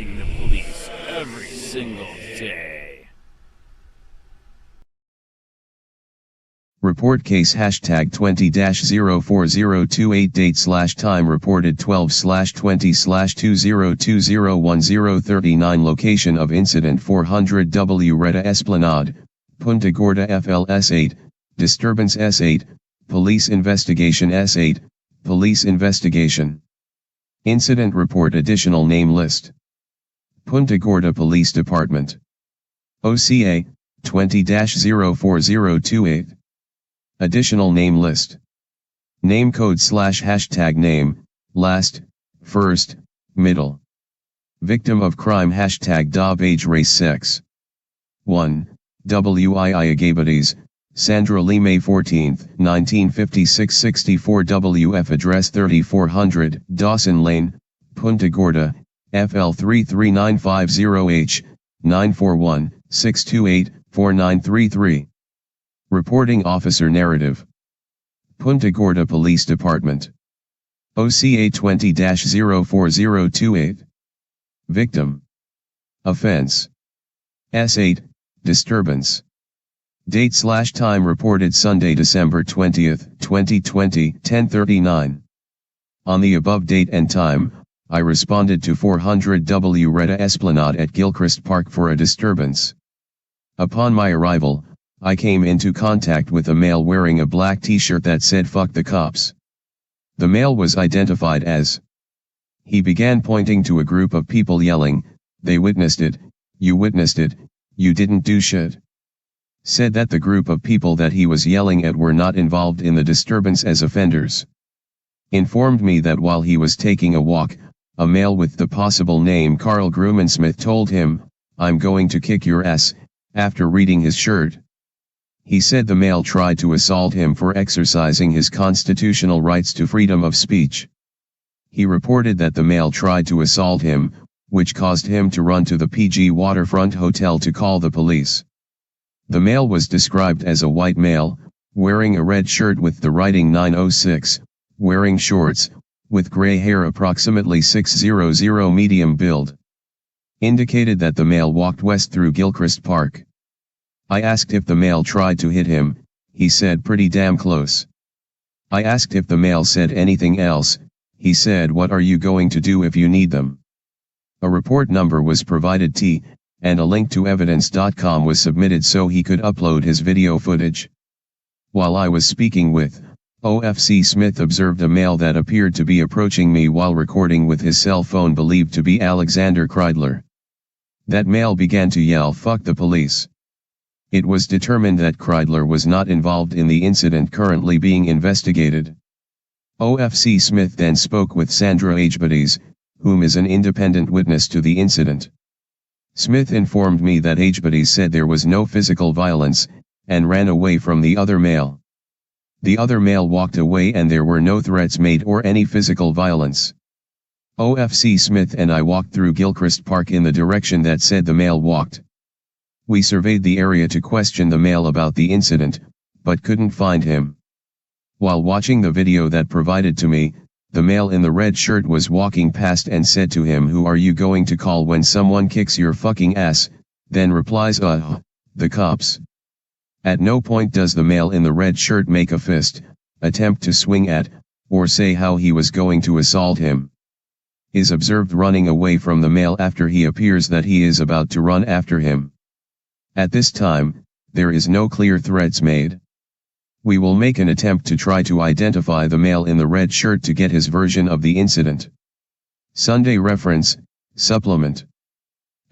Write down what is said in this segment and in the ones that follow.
harassing the police every single day. Report case hashtag 20-04028 date/time reported 12/20/20201039 location of incident 400 W Reta Esplanade, Punta Gorda FLS 8, disturbance S8, police investigation S8, police investigation. Incident report additional name list. Punta Gorda Police Department. OCA, 20-04028. Additional name list. Name code /hashtag name, last, first, middle. Victim of crime hashtag DOB age race sex. 1. WII Agabates, Sandra Lee May 14, 1956 64 WF address 3400 Dawson Lane, Punta Gorda, FL 33950H, 941-628-4933. Reporting Officer Narrative. Punta Gorda Police Department. OCA 20-04028. Victim. Offense. S8, Disturbance. Date/time reported Sunday, December 20, 2020, 10:39. On the above date and time, I responded to 400 W Reta Esplanade at Gilchrist Park for a disturbance. Upon my arrival, I came into contact with a male wearing a black t-shirt that said "Fuck the cops." The male was identified as. He began pointing to a group of people yelling, "They witnessed it, you witnessed it, you didn't do shit." Said that the group of people that he was yelling at were not involved in the disturbance as offenders. Informed me that while he was taking a walk, a male with the possible name Carl Grummansmith told him, "I'm going to kick your ass," after reading his shirt. He said the male tried to assault him for exercising his constitutional rights to freedom of speech. He reported that the male tried to assault him, which caused him to run to the PG Waterfront Hotel to call the police. The male was described as a white male, wearing a red shirt with the writing 906, wearing shorts, with gray hair approximately 6'0" medium build. Indicated that the male walked west through Gilchrist Park. I asked if the male tried to hit him, he said pretty damn close. I asked if the male said anything else, he said what are you going to do if you need them. A report number was provided and a link to evidence.com was submitted so he could upload his video footage. While I was speaking with OFC Smith observed a male that appeared to be approaching me while recording with his cell phone believed to be Alexander Kreidler. That male began to yell "Fuck the police." It was determined that Kreidler was not involved in the incident currently being investigated. OFC Smith then spoke with Sandra Agabates, whom is an independent witness to the incident. Smith informed me that Agabates said there was no physical violence, and ran away from the other male. The other male walked away and there were no threats made or any physical violence. OFC Smith and I walked through Gilchrist Park in the direction that said the male walked. We surveyed the area to question the male about the incident, but couldn't find him. While watching the video that provided to me, the male in the red shirt was walking past and said to him, "Who are you going to call when someone kicks your fucking ass?" Then replies, "The cops." At no point does the male in the red shirt make a fist, attempt to swing at, or say how he was going to assault him. Is observed running away from the male after he appears that he is about to run after him. At this time, there is no clear threats made. We will make an attempt to try to identify the male in the red shirt to get his version of the incident. Sunday reference, supplement.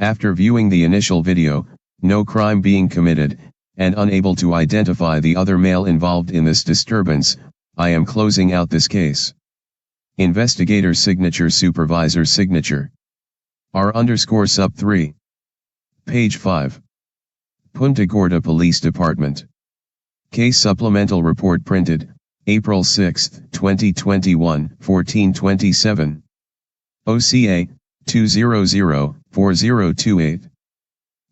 After viewing the initial video, no crime being committed, and unable to identify the other male involved in this disturbance, I am closing out this case. Investigator signature, supervisor signature. R_sub3. Page 5. Punta Gorda Police Department. Case supplemental report printed, April 6, 2021, 14:27. OCA, 2004028.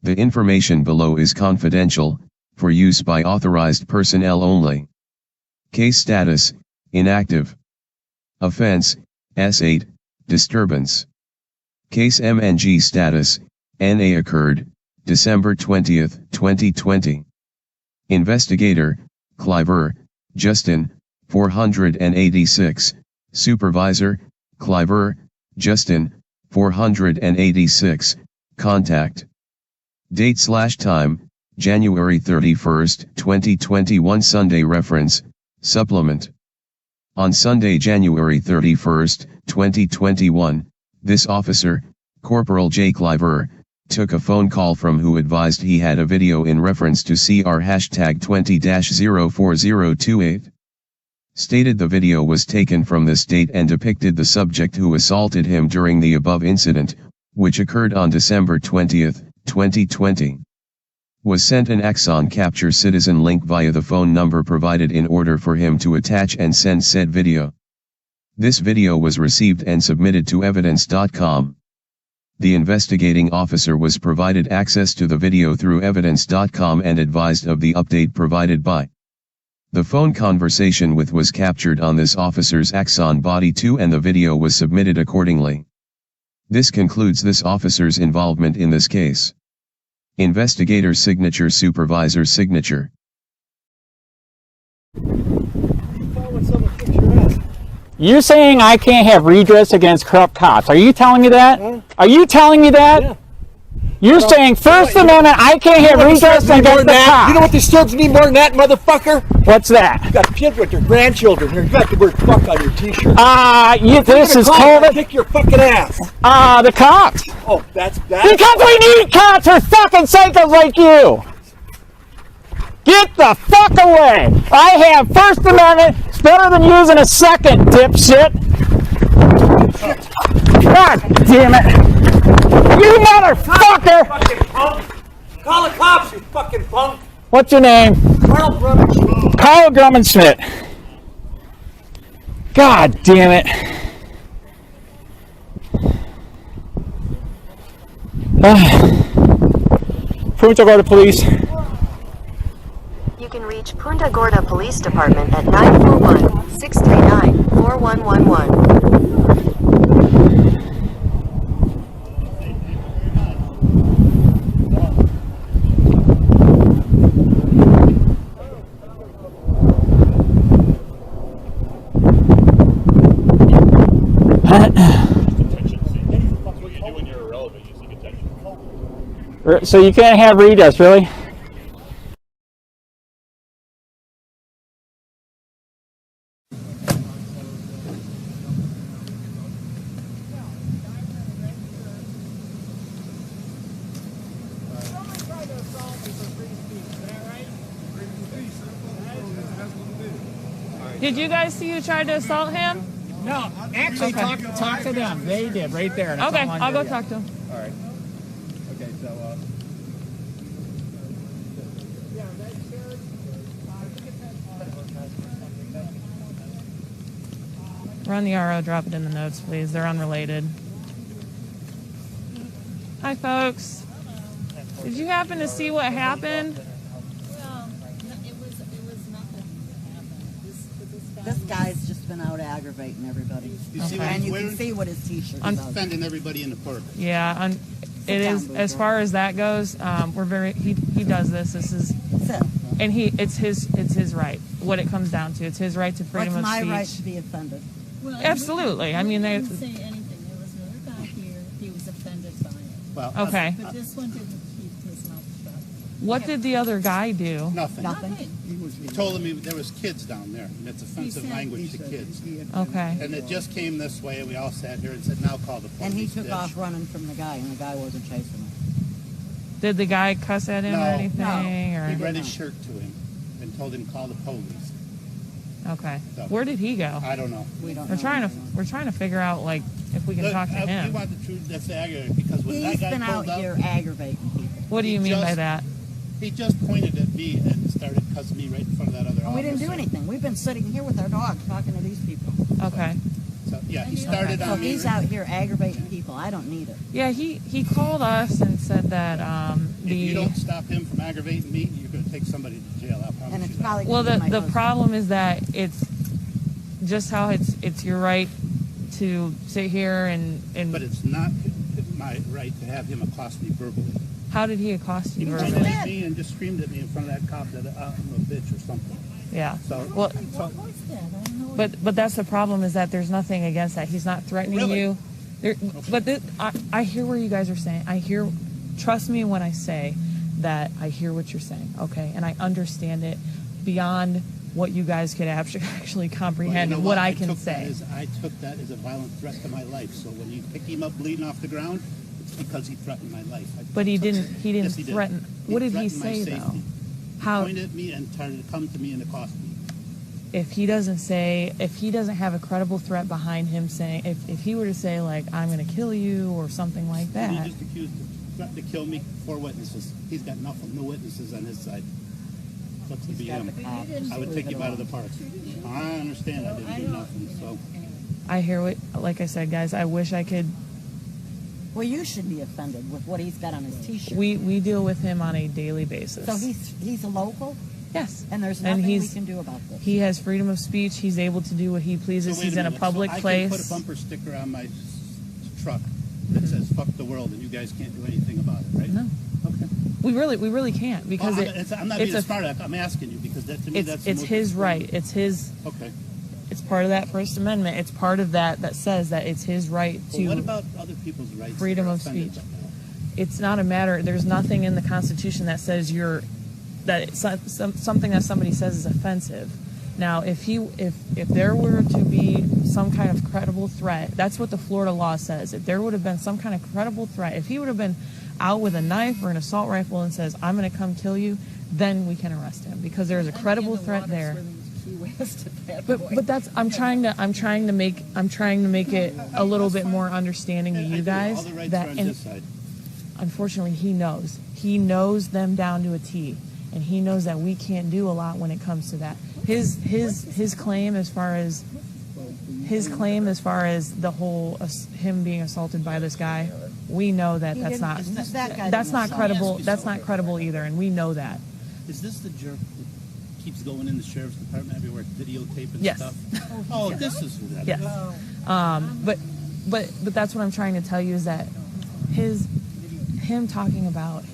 The information below is confidential, for use by authorized personnel only. Case status, inactive. Offense, S8, disturbance. Case MNG status, NA occurred, December 20, 2020. Investigator, Cliver, Justin, 486, Supervisor, Cliver, Justin, 486, Contact. Date/time, January 31, 2021 Sunday reference, supplement. On Sunday, January 31, 2021, this officer, Corporal J. Cliver, took a phone call from who advised he had a video in reference to CR #20-04028. Stated the video was taken from this date and depicted the subject who assaulted him during the above incident, which occurred on December 20, 2020. Was sent an Axon Capture Citizen link via the phone number provided in order for him to attach and send said video. This video was received and submitted to evidence.com. The investigating officer was provided access to the video through evidence.com and advised of the update provided by. The phone conversation with was captured on this officer's Axon Body 2 and the video was submitted accordingly. This concludes this officer's involvement in this case. Investigator's signature, supervisor's signature. You're saying I can't have redress against corrupt cops. Are you telling me that? Huh? Are you telling me that? Yeah. You're saying First Amendment, I can't have redress against the cops. You know what this serves me more than that, motherfucker? What's that? You got kids with their grandchildren here. You got the word fuck on your t-shirt. This is COVID. Kick your fucking ass. The cops. Oh, that's that. Because we need cops for fucking psychos like you. Get the fuck away. I have First Amendment. It's better than using a second, dipshit. God damn it. You motherfucker! Fucking punk. Call the cops, you fucking punk. What's your name? Carl Drummond. Carl Drummond-Schmidt. God damn it. Punta Gorda Police. You can reach Punta Gorda Police Department at 941-639-4111. So you can't have redress, really? Did you guys see who tried to assault him? No, actually, Okay. talk to them. They did right there. And Okay, I'll go talk to him. All right. Okay, so. Run the RO, drop it in the notes, please. They're unrelated. Hi, folks. Did you happen to see what happened? Well, it was nothing happened. This guy's just been out aggravating everybody. You see what And he's you wearing? can see what his t-shirt I'm is. Offending everybody in the park. Yeah, it is. As far as that goes, we're very. He does this. This is, and it's his right. What it comes down to, it's his right to freedom What's of my speech. right to be offended? Well, Absolutely. I mean, they. didn't say anything. There was another guy here. He was offended by it. Well, Okay. But this one didn't keep his mouth shut. What did the other guy do? nothing. Nothing. He told him there was kids down there, and it's offensive said- language to kids. Okay. And it just came this way, and we all sat here and said, now call the police. And he took bitch." off running from the guy, and the guy wasn't chasing him. Did the guy cuss at him No. or anything? No. Or He read his shirt to him and told him call the police. okay. So- Where did he go? I don't know. We don't We're know. trying to figure out like if we can Look, talk to We him. want the truth that's aggravating because when He's that been guy out pulled up, here aggravating people. What do you mean by that? he just pointed at me and started cussing me right in front of that other And we didn't do officer. anything. We've been sitting here with our dog talking to these people. Okay. So, yeah, he started So on me. he's out here aggravating people. I don't need it. Yeah, he called us and said that If you don't stop him from aggravating me, you're going to take somebody to jail. I promise And it's you that. probably well gonna be my the husband. problem is that it's just how it's your right to sit here and But it's not my right to have him accost me verbally. how did he accost you He verbally? pointed at me and just screamed at me in front of that cop that I'm a bitch or something. Yeah. So, Well, so but that's the problem is that there's nothing against that. He's not threatening Really? you. But I hear what you guys are saying. Trust me when I say that I hear what you're saying, okay? And I understand it beyond what you guys could actually comprehend Well, you know and what I can took say. I took that as a violent threat to my life. So when you pick him up bleeding off the ground, it's because he threatened my life. But he didn't Yes, he did. threaten. What did he threatened my say safety. though? He How pointed at me and tried to come to me and accost me. if he doesn't have a credible threat behind him saying if he were to say like I'm going to kill you or something like He that. just threatened to kill me. 4 witnesses. He's got nothing, no witnesses on his side. Looks to be him. I would take him out of the park. I understand. I didn't do nothing. So I hear what, like I said, guys. I wish I could. Well, you should be offended with what he's got on his T-shirt. We deal with him on a daily basis. So he's a local, yes, and there's nothing we can do about this. He has freedom of speech. He's able to do what he pleases. wait He's in a minute. public so place. I can put a bumper sticker on my truck that says "fuck the world" and you guys can't do anything about it, right? No. Okay. We really can't because I'm not being smart. I'm asking you because that to me that's it's his right. It's his. Okay. It's part of that First Amendment. It's part of that says that it's his right to. Well, what about other people's rights? Freedom of speech. It's not a matter. There's nothing in the Constitution that says it's something that somebody says is offensive. Now, if there were to be some kind of credible threat, that's what the Florida law says. If there would have been some kind of credible threat, if he would have been out with a knife or an assault rifle and says, "I'm going to come kill you," then we can arrest him because there's a credible threat there. But that's I'm trying to make it a little bit more understanding to you guys that unfortunately he knows them down to a T, and he knows that we can't do a lot when it comes to that. His claim as far as the whole him being assaulted by this guy, we know that that's not credible. That's not credible either, and we know that. Is this the jerk that keeps going in the sheriff's department everywhere, videotaping Yes. stuff? Oh, this is who that is. Yes. But that's what I'm trying to tell you is that him talking about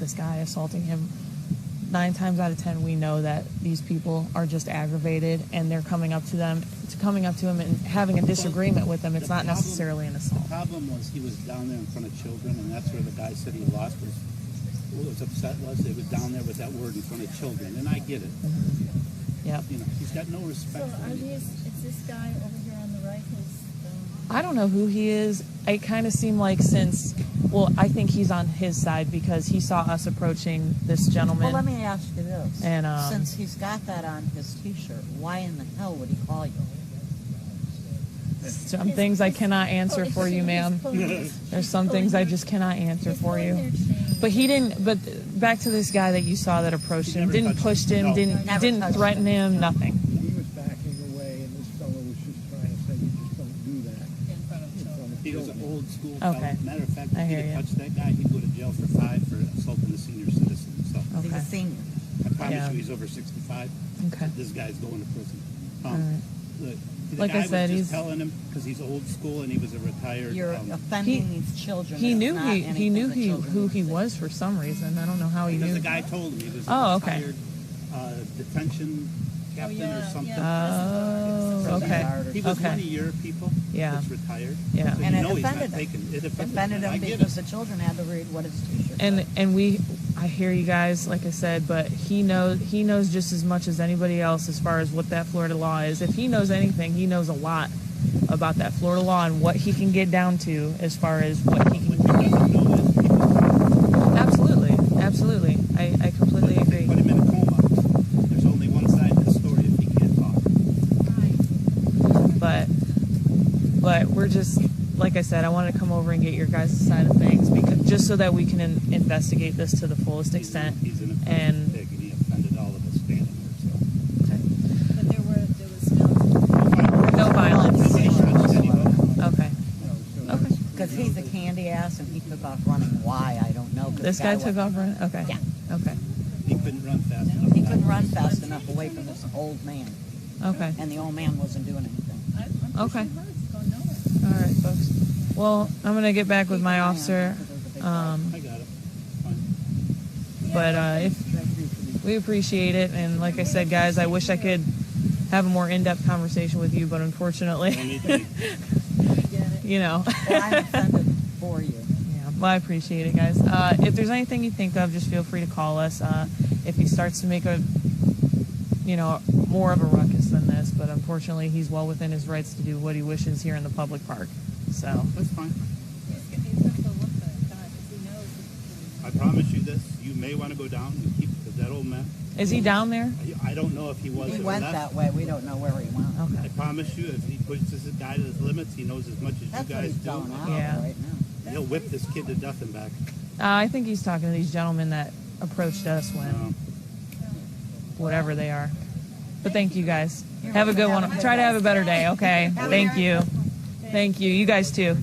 this guy assaulting him, 9 times out of 10 we know that these people are just aggravated and they're coming up to him and having a disagreement with them. It's not necessarily an assault. The problem was he was down there in front of children, and that's where the guy said he lost. What was upset was they was down there with that word in front of children, and I get it. Yeah. You know, he's got no respect for me. Is this guy over here on the right I don't know who he is. It kind of seemed like I think he's on his side because he saw us approaching this gentleman. Well, let me ask you this. And, since he's got that on his T-shirt, why in the hell would he call you? Some things I cannot answer for you, ma'am. There's some things I just cannot answer for you. But he didn't. But back to this guy that you saw that approached him, didn't push him, didn't threaten him, nothing. He was backing away, and this fellow was just trying to say, "You just don't do that." He was an old school Okay. fellow. Matter of fact, I if hear he'd you. have touched that guy, he'd go to jail for 5 for assaulting a senior citizen. So He's a senior. I promise Yeah. you, he's over 65. Okay. This guy's going to prison. The Like guy I said, was he's just telling him because he's old school and he was a retired. You're offending these children. He It's knew not he anything knew the he children who would he say. was for some reason. I don't know how he Because knew. the guy told him he was a Okay. retired detention captain or something. Oh, okay. He was Okay. one of your people Yeah. that's retired. Yeah. So And you it know he's not offended him. taking it. It offended I him get because it. the children had to read what his T-shirt said. And I hear you guys, like I said, but he knows just as much as anybody else as far as what that Florida law is. If he knows anything, he knows a lot about that Florida law and what he can get down to as far as what he can. Absolutely. I completely agree. Put him in a coma. There's only one side to the story if he can't talk. But we're just, like I said, I wanted to come over and get your guys' side of things because just so that we can investigate this to the fullest extent. He's an And pig, and he offended all of us standing there. So. But there was no violence. Okay. Because he's a candy ass and he took off running. Why? I don't know. 'cause This the guy was- took off running? Okay. Yeah. Okay. He couldn't run fast enough. He couldn't run fast enough away from this old man. Okay. And the old man wasn't doing anything. Okay. right, folks. Well, I'm going to get back with my officer. I got it. Fine. But if we appreciate it, and like I said, guys, I wish I could have a more in-depth conversation with you, but unfortunately, you know. Well, I'm offended for you. Yeah, well, I appreciate it, guys. If there's anything you think of, just feel free to call us. If he starts to make a, you know, more of a ruckus than this, but unfortunately, he's well within his rights to do what he wishes here in the public park. So that's fine. I promise you this: you may want to go down and keep that old man. Is he down there? I don't know if he was. He went that way. We don't know where he went. Okay. I promise you, if he pushes this guy to his limits, he knows as much as That's you what guys he's do. going out Yeah. right now. He'll whip this kid to death and back. I think he's talking to these gentlemen that approached us when, whatever they are. But thank you, guys. Have a good one. Try to have a better day, okay? Thank you. Thank you. You guys too.